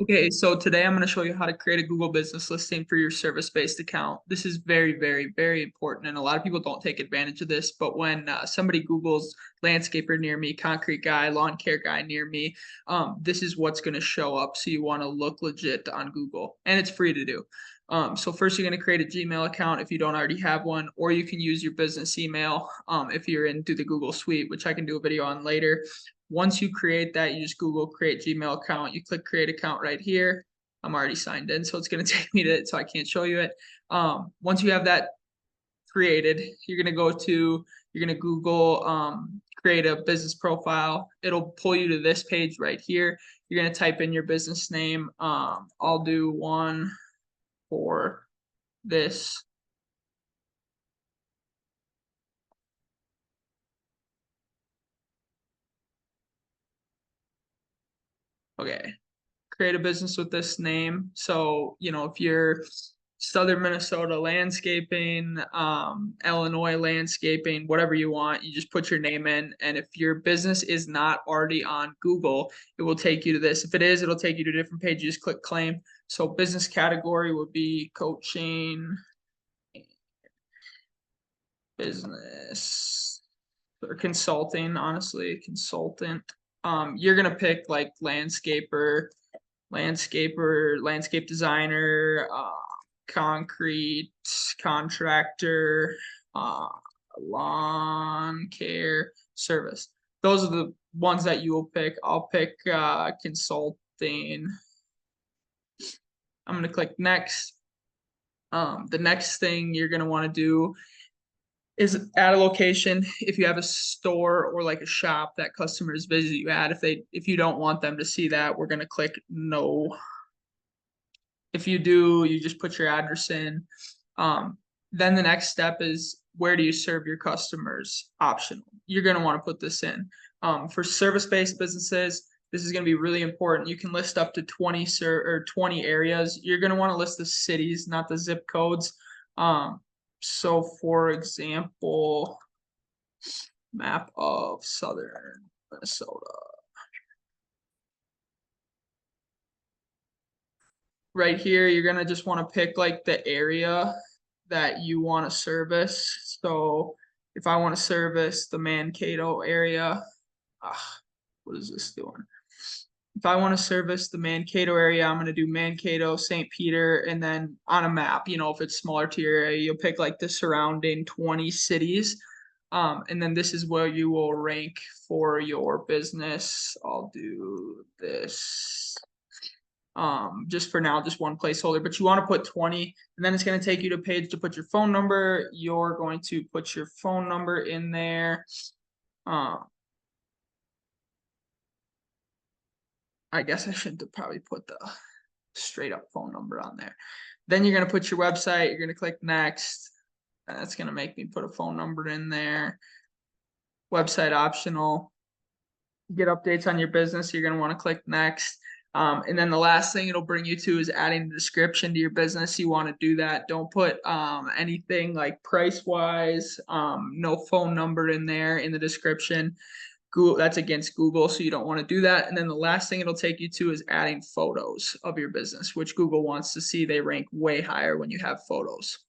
Okay, so today I'm going to show you how to create a Google business listing for your service-based account. This is very, very, very important, and a lot of people don't take advantage of this. But when somebody Googles landscaper near me, concrete guy, lawn care guy near me, this is what's going to show up. So you want to look legit on Google, and it's free to do. So first, you're going to create a Gmail account if you don't already have one, or you can use your business email if you're into the Google Suite, which I can do a video on later. Once you create that, you just Google create Gmail account. You click create account right here. I'm already signed in, so it's going to take me to it, so I can't show you it. Once you have that created, you're going to Google create a business profile. It'll pull you to this page right here. You're going to type in your business name. I'll do one for this. Okay. Create a business with this name. So, if you're Southern Minnesota landscaping, Illinois landscaping, whatever you want, you just put your name in. And if your business is not already on Google, it will take you to this. If it is, it'll take you to a different page. You just click claim. So business category would be coaching, business, or consulting, honestly, consultant. You're gonna pick like landscape designer, concrete contractor, uh, lawn care service. Those are the ones that you will pick. I'll pick consulting. I'm gonna click next. The next thing you're gonna want to do is add a location. If you have a store or like a shop that customers visit you at, if you don't want them to see that, we're gonna click no. If you do, you just put your address in. Then the next step is, where do you serve your customers? Optional. You're gonna want to put this in. For service-based businesses, this is going to be really important. You can list up to 20 areas. You're going to want to list the cities, not the zip codes. So for example, map of Southern Minnesota. Right here, you're gonna just want to pick like the area that you want to service. So if I want to service the Mankato area, what is this doing? If I want to service the Mankato area, I'm going to do Mankato, St. Peter, and then on a map, if it's smaller to your area, you'll pick like the surrounding 20 cities. And then this is where you will rank for your business. I'll do this. Just for now, just one placeholder, but you want to put 20, and then it's going to take you to a page to put your phone number. You're going to put your phone number in there. I guess I should probably put the straight up phone number on there. Then you're going to put your website. You're going to click next. And that's going to make me put a phone number in there. Website optional. Get updates on your business. You're going to want to click next. And then the last thing it'll bring you to is adding the description to your business. You want to do that. Don't put anything like price wise, no phone number in there in the description. Google, that's against Google, so you don't want to do that. And then the last thing it'll take you to is adding photos of your business, which Google wants to see. They rank way higher when you have photos.